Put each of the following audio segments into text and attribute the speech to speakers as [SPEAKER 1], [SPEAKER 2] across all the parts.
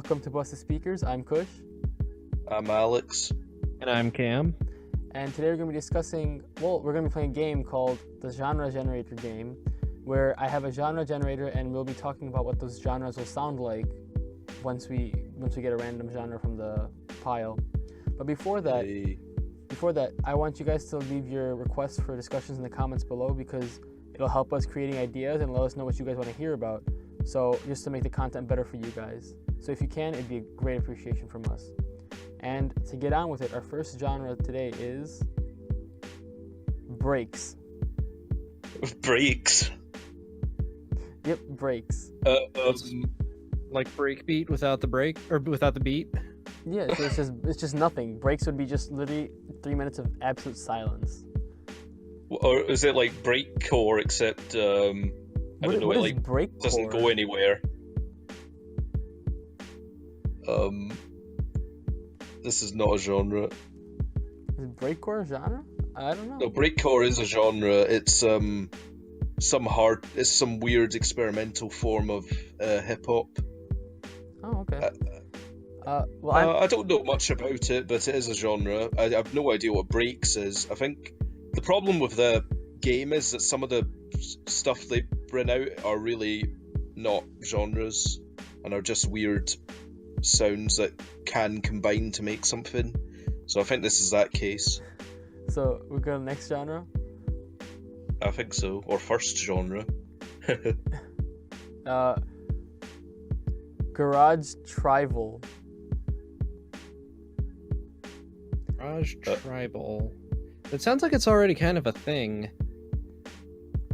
[SPEAKER 1] welcome to Busted Speakers. I'm Kush.
[SPEAKER 2] I'm Alex.
[SPEAKER 3] And I'm Cam.
[SPEAKER 1] And today we're going to be discussing, we're going to be playing a game called the Genre Generator game, where I have a genre generator and we'll be talking about what those genres will sound like once we get a random genre from the pile. But before that, I want you guys to leave your requests for discussions in the comments below because it'll help us creating ideas and let us know what you guys want to hear about. So just to make the content better for you guys. So if you can, it'd be a great appreciation from us. And to get on with it, our first genre today is breaks.
[SPEAKER 2] Breaks?
[SPEAKER 1] Yep, breaks.
[SPEAKER 3] Like breakbeat without the break, or without the beat?
[SPEAKER 1] Yeah, so it's just nothing. Breaks would be just literally 3 minutes of absolute silence.
[SPEAKER 2] Or is it like breakcore except, I don't know,
[SPEAKER 1] what
[SPEAKER 2] it
[SPEAKER 1] is
[SPEAKER 2] like
[SPEAKER 1] breakcore?
[SPEAKER 2] doesn't go anywhere. This is not a genre.
[SPEAKER 1] Is breakcore a genre? I don't know.
[SPEAKER 2] No, breakcore is a genre. It's some weird experimental form of hip hop.
[SPEAKER 1] Oh, okay.
[SPEAKER 2] I don't know much about it, but it is a genre. I have no idea what breaks is. I think the problem with the game is that some of the stuff they bring out are really not genres and are just weird sounds that can combine to make something. So I think this is that case.
[SPEAKER 1] So we go to the next genre?
[SPEAKER 2] I think so. Or first genre.
[SPEAKER 1] Garage Tribal.
[SPEAKER 3] Garage Tribal. It sounds like it's already kind of a thing.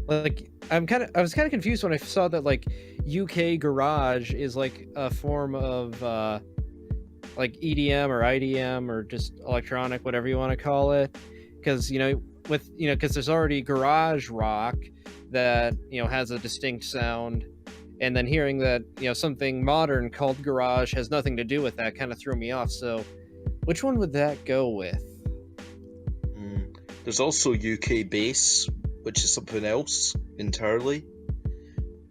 [SPEAKER 3] Like, I was kind of confused when I saw that, like, UK garage is like a form of like EDM or IDM or just electronic, whatever you want to call it, because because there's already garage rock that has a distinct sound, and then hearing that something modern called garage has nothing to do with that kind of threw me off. So which one would that go with?
[SPEAKER 2] There's also UK bass, which is something else entirely.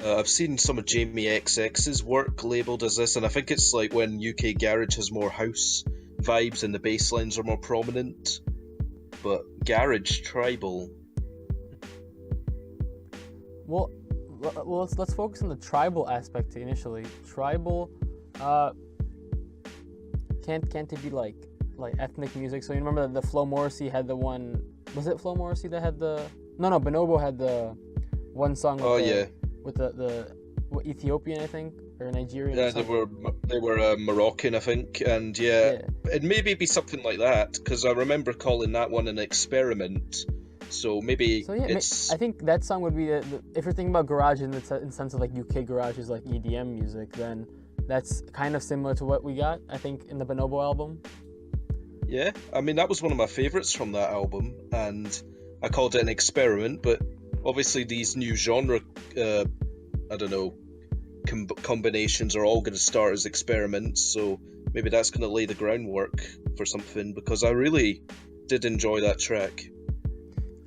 [SPEAKER 2] I've seen some of Jamie XX's work labelled as this, and I think it's like when UK garage has more house vibes and the bass lines are more prominent. But garage tribal.
[SPEAKER 1] Well, let's focus on the tribal aspect initially. Tribal, can't it be like ethnic music? So you remember the Flo Morrissey had the one. Was it Flo Morrissey that had the? No, Bonobo had the one song. With the Ethiopian, I think, or Nigerian.
[SPEAKER 2] Yeah, they were Moroccan, I think, and it maybe be something like that because I remember calling that one an experiment. So maybe it's.
[SPEAKER 1] I think that song would be if you're thinking about garage in the sense of like UK garage is like EDM music, then that's kind of similar to what we got, I think, in the Bonobo album.
[SPEAKER 2] Yeah, I mean that was one of my favourites from that album, and I called it an experiment, but obviously these new genre, combinations are all going to start as experiments, so maybe that's going to lay the groundwork for something, because I really did enjoy that track.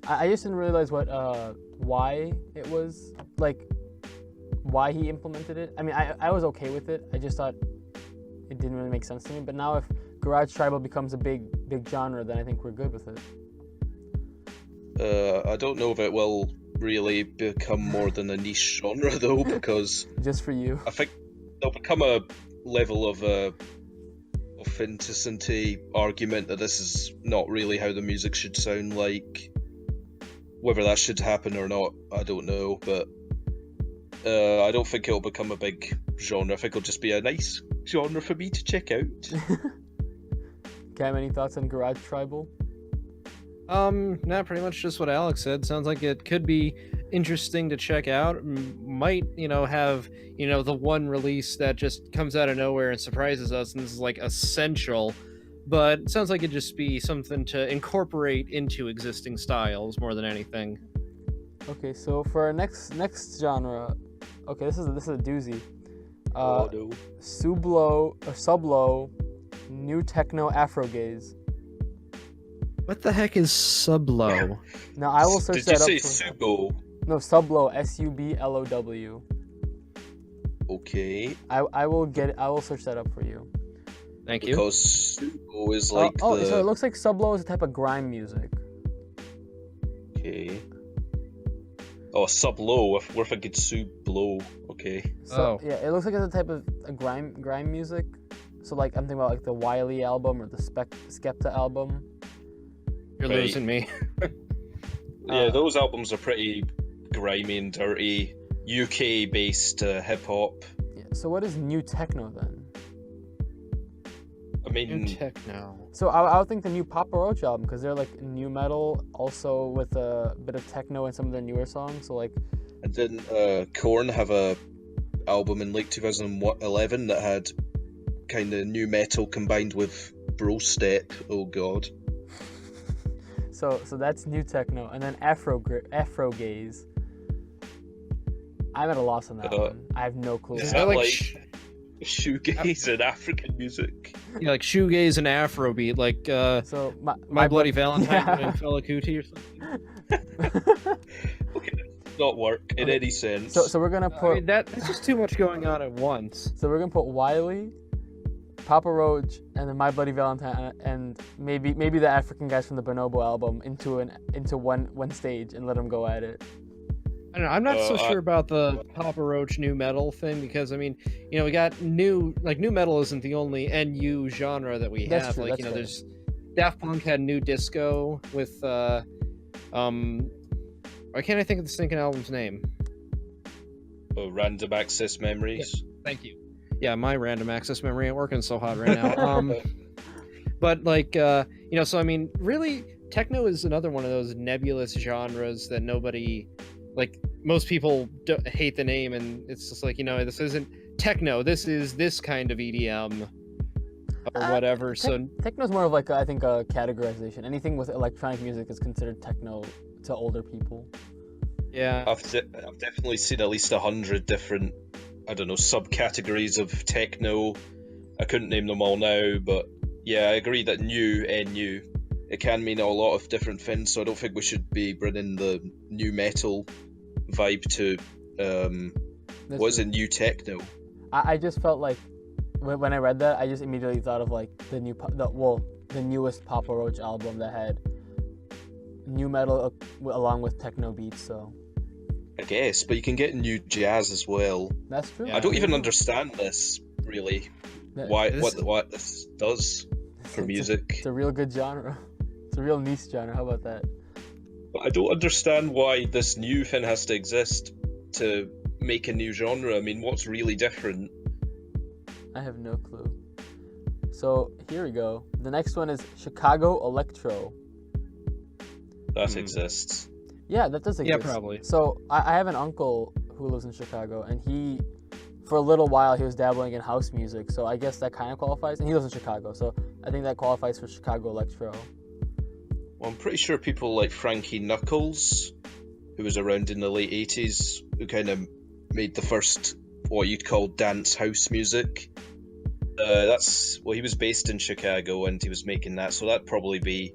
[SPEAKER 1] I just didn't realize why it was, like, why he implemented it. I mean, I was okay with it, I just thought it didn't really make sense to me, but now if Garage Tribal becomes a big genre, then I think we're good with it.
[SPEAKER 2] I don't know if it will really become more than a niche genre though, because
[SPEAKER 1] just for you,
[SPEAKER 2] I think there'll become a level of authenticity argument that this is not really how the music should sound like. Whether that should happen or not, I don't know, but I don't think it'll become a big genre. I think it'll just be a nice genre for me to check out.
[SPEAKER 1] Cam, any thoughts on Garage Tribal?
[SPEAKER 3] Nah, pretty much just what Alex said. Sounds like it could be interesting to check out. Might, have, the one release that just comes out of nowhere and surprises us, and this is like essential. But it sounds like it'd just be something to incorporate into existing styles more than anything.
[SPEAKER 1] Okay, so for our next genre, okay, this is a doozy.
[SPEAKER 2] No.
[SPEAKER 1] Sublo, new techno Afrogaze.
[SPEAKER 3] What the heck is Sublo?
[SPEAKER 1] Now I will search
[SPEAKER 2] that
[SPEAKER 1] up.
[SPEAKER 2] Did you say Subo?
[SPEAKER 1] No, Sublo, Sublow.
[SPEAKER 2] Okay.
[SPEAKER 1] I will search that up for you.
[SPEAKER 3] Thank you.
[SPEAKER 2] Because Subo is like
[SPEAKER 1] so it looks like Sublow is a type of grime music.
[SPEAKER 2] Okay. Oh, Sublow. We're thinking Sublow. Okay.
[SPEAKER 1] So yeah, it looks like it's a type of grime music. So like I'm thinking about like the Wiley album or the Skepta album.
[SPEAKER 3] You're losing me.
[SPEAKER 2] Yeah, those albums are pretty grimy and dirty, UK-based hip hop.
[SPEAKER 1] Yeah. So what is new techno then?
[SPEAKER 2] I mean,
[SPEAKER 3] New techno.
[SPEAKER 1] So I would think the new Papa Roach album, because they're like new metal, also with a bit of techno in some of their newer songs. So like,
[SPEAKER 2] and didn't Korn have a album in like 2011 that had kind of new metal combined with bro step? Oh god.
[SPEAKER 1] So that's new techno, and then Afro gaze. I'm at a loss on that one. I have no clue.
[SPEAKER 2] Is that like shoegaze and African music?
[SPEAKER 3] Yeah, like shoegaze and Afrobeat, like
[SPEAKER 1] so
[SPEAKER 3] My Bloody Valentine and Fela Kuti or something.
[SPEAKER 2] Okay, not work in any sense.
[SPEAKER 1] So we're gonna put
[SPEAKER 3] that's just too much going on at once.
[SPEAKER 1] So we're gonna put Wiley, Papa Roach, and then My Bloody Valentine, and maybe the African guys from the Bonobo album into one stage and let them go at it.
[SPEAKER 3] I don't know. I'm not so sure about the Papa Roach new metal thing, because I mean, we got new metal isn't the only NU genre that we have.
[SPEAKER 1] That's true,
[SPEAKER 3] like there's Daft Punk had new disco with why can't I think of the stinking album's name?
[SPEAKER 2] Random Access Memories.
[SPEAKER 3] Yeah, thank you. Yeah, my random access memory ain't working so hot right now. But like so I mean, really, techno is another one of those nebulous genres that nobody. Like, most people hate the name, and it's just like, this isn't techno, this is this kind of EDM or whatever. So
[SPEAKER 1] techno's more of like I think a categorization. Anything with electronic music is considered techno to older people.
[SPEAKER 3] Yeah,
[SPEAKER 2] I've definitely seen at least 100 different, I don't know, subcategories of techno. I couldn't name them all now, but yeah, I agree that NU, it can mean a lot of different things, so I don't think we should be bringing the new metal vibe to what is it, new techno.
[SPEAKER 1] I just felt like when I read that, I just immediately thought of like the newest Papa Roach album that had new metal along with techno beats. So
[SPEAKER 2] I guess, but you can get new jazz as well.
[SPEAKER 1] That's true.
[SPEAKER 2] Yeah. I don't even understand this really. What this does for music.
[SPEAKER 1] It's a real good genre. It's a real niche genre. How about that?
[SPEAKER 2] But I don't understand why this new thing has to exist to make a new genre. I mean, what's really different?
[SPEAKER 1] I have no clue. So here we go. The next one is Chicago Electro.
[SPEAKER 2] That exists.
[SPEAKER 1] Yeah, that does exist.
[SPEAKER 3] Yeah, probably.
[SPEAKER 1] So I have an uncle who lives in Chicago, and he, for a little while, he was dabbling in house music. So I guess that kind of qualifies. And he lives in Chicago, so I think that qualifies for Chicago Electro.
[SPEAKER 2] Well, I'm pretty sure people like Frankie Knuckles, who was around in the late 80s, who kind of made the first, what you'd call dance house music. He was based in Chicago and he was making that, so that'd probably be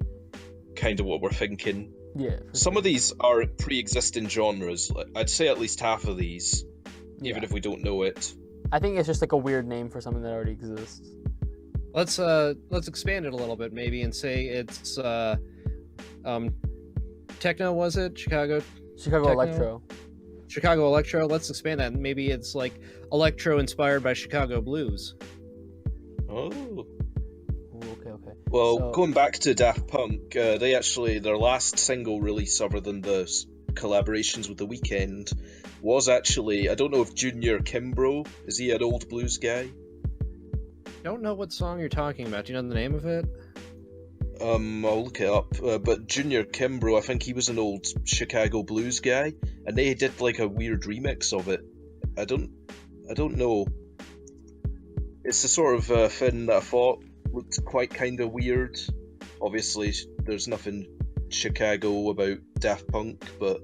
[SPEAKER 2] kind of what we're thinking.
[SPEAKER 1] Yeah.
[SPEAKER 2] Some of these are pre-existing genres. I'd say at least half of these, even if we don't know it.
[SPEAKER 1] I think it's just like a weird name for something that already exists.
[SPEAKER 3] Let's expand it a little bit maybe and say it's techno, was it? Chicago techno?
[SPEAKER 1] Electro.
[SPEAKER 3] Chicago Electro. Let's expand that. Maybe it's like electro inspired by Chicago blues.
[SPEAKER 2] Oh.
[SPEAKER 1] Okay.
[SPEAKER 2] Well, going back to Daft Punk, their last single release, other than the collaborations with The Weeknd, was actually, I don't know if Junior Kimbrough, is he an old blues guy?
[SPEAKER 3] Don't know what song you're talking about. Do you know the name of it?
[SPEAKER 2] I'll look it up. But Junior Kimbrough, I think he was an old Chicago blues guy, and they did like a weird remix of it. I don't know. It's the sort of thing that I thought looked quite kind of weird. Obviously, there's nothing Chicago about Daft Punk, but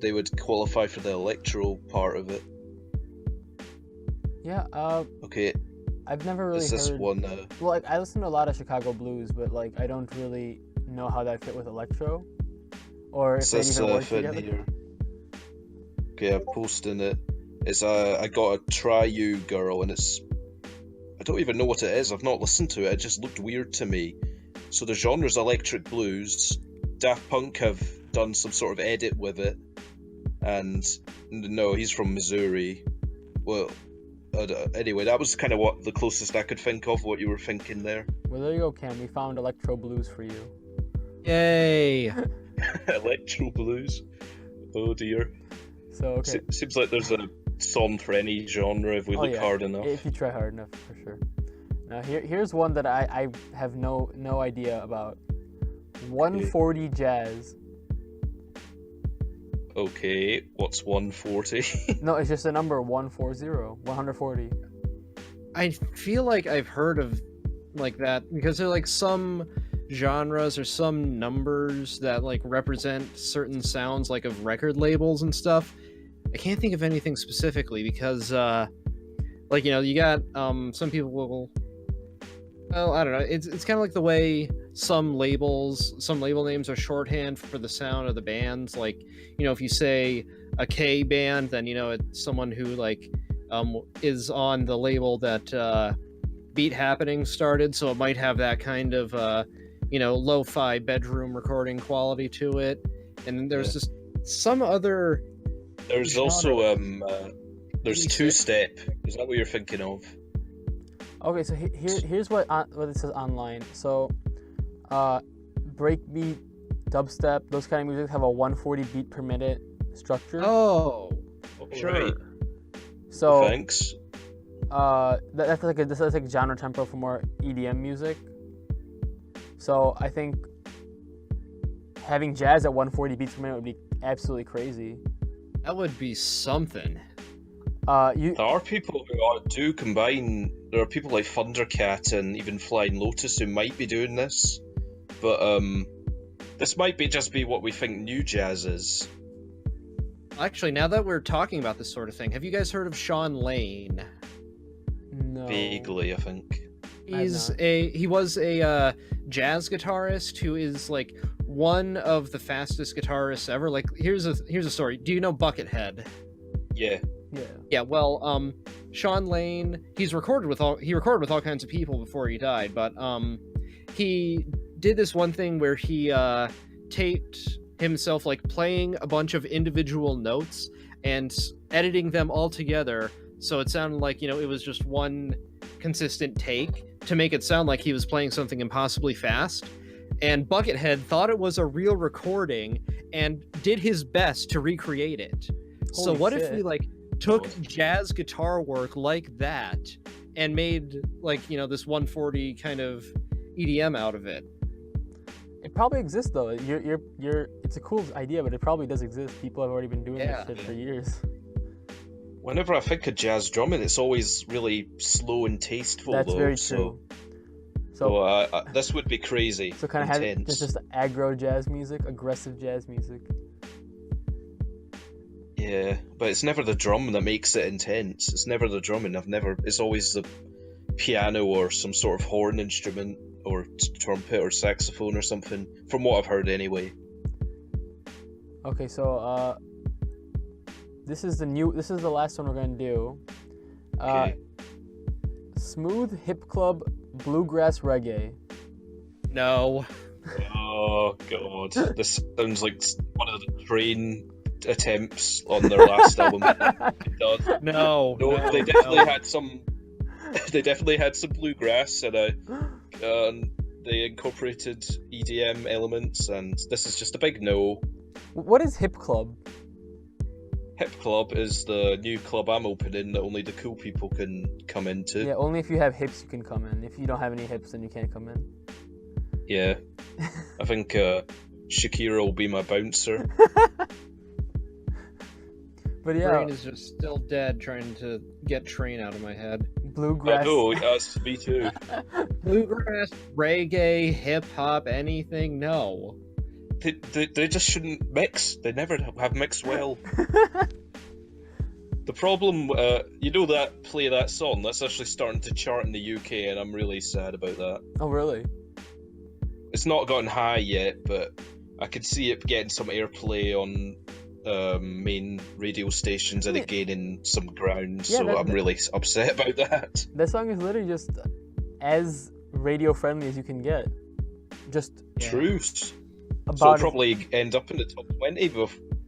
[SPEAKER 2] they would qualify for the electro part of it.
[SPEAKER 1] Yeah.
[SPEAKER 2] Okay.
[SPEAKER 1] I've never really heard.
[SPEAKER 2] This one?
[SPEAKER 1] Well, like, I listen to a lot of Chicago blues, but like I don't really know how that fit with electro, or if they even work together.
[SPEAKER 2] Here. Okay, I'm posting it. It's I Got a Try You Girl, and I don't even know what it is. I've not listened to it. It just looked weird to me. So the genre's electric blues. Daft Punk have done some sort of edit with it, and no, he's from Missouri. Well, anyway, that was kind of what the closest I could think of what you were thinking there.
[SPEAKER 1] Well, there you go, Cam. We found electro blues for you.
[SPEAKER 3] Yay!
[SPEAKER 2] Electro blues. Oh dear.
[SPEAKER 1] So okay.
[SPEAKER 2] Seems like there's a song for any genre if we look hard enough.
[SPEAKER 1] If you try hard enough, for sure. Now here's one that I have no idea about. 140 jazz.
[SPEAKER 2] Okay, what's 140?
[SPEAKER 1] No, it's just a number 140.
[SPEAKER 3] I feel like I've heard of like that because there are like some genres or some numbers that like represent certain sounds like of record labels and stuff. I can't think of anything specifically because like, you know, you got some people will, well, I don't know, it's kind of like the way some label names are shorthand for the sound of the bands. Like, you know, if you say a K band, then, you know, it's someone who like is on the label that Beat Happening started, so it might have that kind of you know, lo-fi bedroom recording quality to it. And then there's just some other
[SPEAKER 2] there's genre. Also there's two-step. Is that what you're thinking of?
[SPEAKER 1] Okay, so here's what it says online. So breakbeat, dubstep, those kind of music have a 140 beat per minute structure.
[SPEAKER 3] Oh, sure.
[SPEAKER 2] Right.
[SPEAKER 1] So
[SPEAKER 2] thanks.
[SPEAKER 1] That's like genre tempo for more EDM music. So I think having jazz at 140 beats per minute would be absolutely crazy.
[SPEAKER 3] That would be something.
[SPEAKER 2] There are people who do combine. There are people like Thundercat and even Flying Lotus who might be doing this, but this might just be what we think new jazz is.
[SPEAKER 3] Actually, now that we're talking about this sort of thing, have you guys heard of Sean Lane?
[SPEAKER 1] No.
[SPEAKER 2] Vaguely, I think.
[SPEAKER 3] He was a jazz guitarist who is like one of the fastest guitarists ever. Like, here's a story. Do you know Buckethead? Yeah. Well, Sean Lane, he recorded with all kinds of people before he died, but he did this one thing where he taped himself like playing a bunch of individual notes and editing them all together, so it sounded like, you know, it was just one consistent take to make it sound like he was playing something impossibly fast. And Buckethead thought it was a real recording and did his best to recreate it. So what if we like took jazz guitar work like that and made like, you know, this 140 kind of EDM out of it?
[SPEAKER 1] It probably exists though. It's a cool idea, but it probably does exist. People have already been doing that shit for years.
[SPEAKER 2] Whenever I think of jazz drumming, it's always really slow and tasteful.
[SPEAKER 1] That's very true.
[SPEAKER 2] So this would be crazy.
[SPEAKER 1] So kind of have just aggro jazz music, aggressive jazz music.
[SPEAKER 2] Yeah, but it's never the drum that makes it intense. It's never the drumming. It's always the piano or some sort of horn instrument or trumpet or saxophone or something, from what I've heard anyway.
[SPEAKER 1] Okay, so this is the last one we're gonna do.
[SPEAKER 2] Okay.
[SPEAKER 1] Smooth hip club bluegrass reggae.
[SPEAKER 3] No.
[SPEAKER 2] Oh god, this sounds like one of the Train attempts on their last album. It does.
[SPEAKER 3] No,
[SPEAKER 2] they definitely had some. They definitely had some bluegrass, and they incorporated EDM elements, and this is just a big no.
[SPEAKER 1] What is hip club?
[SPEAKER 2] Hip Club is the new club I'm opening that only the cool people can come into.
[SPEAKER 1] Yeah, only if you have hips you can come in. If you don't have any hips, then you can't come in.
[SPEAKER 2] Yeah. I think Shakira will be my bouncer.
[SPEAKER 1] But yeah.
[SPEAKER 3] Brain is just still dead trying to get Train out of my head.
[SPEAKER 1] Bluegrass.
[SPEAKER 2] I know, yes, me too.
[SPEAKER 3] Bluegrass, reggae, hip-hop, anything, no.
[SPEAKER 2] They just shouldn't mix. They never have mixed well. The problem, you know that Play That Song? That's actually starting to chart in the UK, and I'm really sad about that.
[SPEAKER 1] Oh, really?
[SPEAKER 2] It's not gotten high yet, but I could see it getting some airplay on main radio stations and gaining some ground.
[SPEAKER 1] Yeah,
[SPEAKER 2] so I'm really upset about that.
[SPEAKER 1] That song is literally just as radio friendly as you can get. Just
[SPEAKER 2] true. So it'll probably end up in the top 20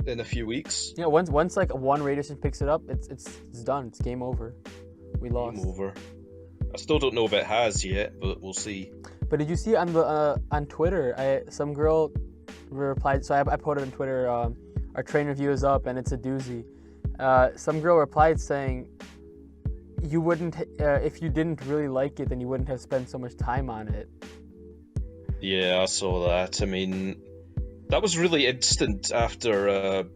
[SPEAKER 2] in a few weeks.
[SPEAKER 1] Yeah, once like one radio station picks it up, it's done. It's game over. We lost.
[SPEAKER 2] Game over. I still don't know if it has yet, but we'll see.
[SPEAKER 1] But did you see on the on Twitter? Some girl replied. So I put it on Twitter. Our train review is up, and it's a doozy. Some girl replied saying, "You wouldn't if you didn't really like it, then you wouldn't have spent so much time on it."
[SPEAKER 2] Yeah, I saw that. I mean, that was really instant after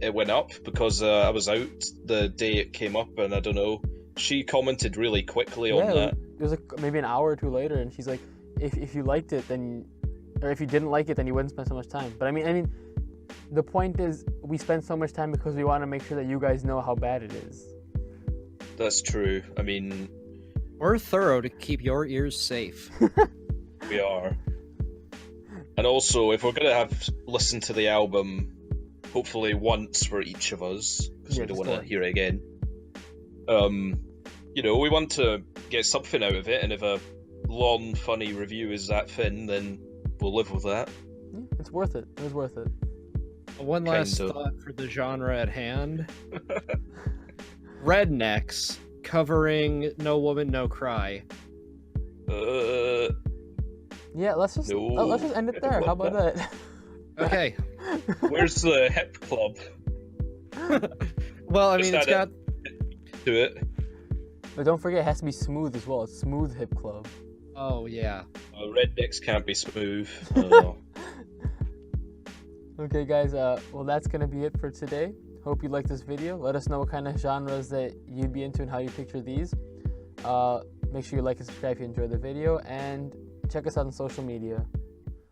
[SPEAKER 2] it went up, because I was out the day it came up, and I don't know. She commented really quickly on that.
[SPEAKER 1] It was like maybe an hour or two later, and she's like, "If you liked it, then, or if you didn't like it, then you wouldn't spend so much time." But I mean, the point is, we spend so much time because we want to make sure that you guys know how bad it is.
[SPEAKER 2] That's true. I mean,
[SPEAKER 3] we're thorough to keep your ears safe.
[SPEAKER 2] We are. And also, if we're going to have listened to the album, hopefully once for each of us, because we don't want to hear it again, we want to get something out of it, and if a long, funny review is that thin, then we'll live with that.
[SPEAKER 1] Yeah, it's worth it. It was worth it.
[SPEAKER 3] One last thought for the genre at hand. Rednecks covering No Woman, No Cry.
[SPEAKER 1] Yeah, let's just end it there. How about that?
[SPEAKER 3] Okay.
[SPEAKER 2] Where's the hip club?
[SPEAKER 3] Well, I mean, it's got
[SPEAKER 2] to it.
[SPEAKER 1] But don't forget, it has to be smooth as well. It's Smooth Hip Club.
[SPEAKER 3] Oh yeah.
[SPEAKER 2] Rednecks can't be smooth.
[SPEAKER 1] Okay, guys. Well, that's gonna be it for today. Hope you liked this video. Let us know what kind of genres that you'd be into and how you picture these. Make sure you like and subscribe if you enjoyed the video, and check us out on social media.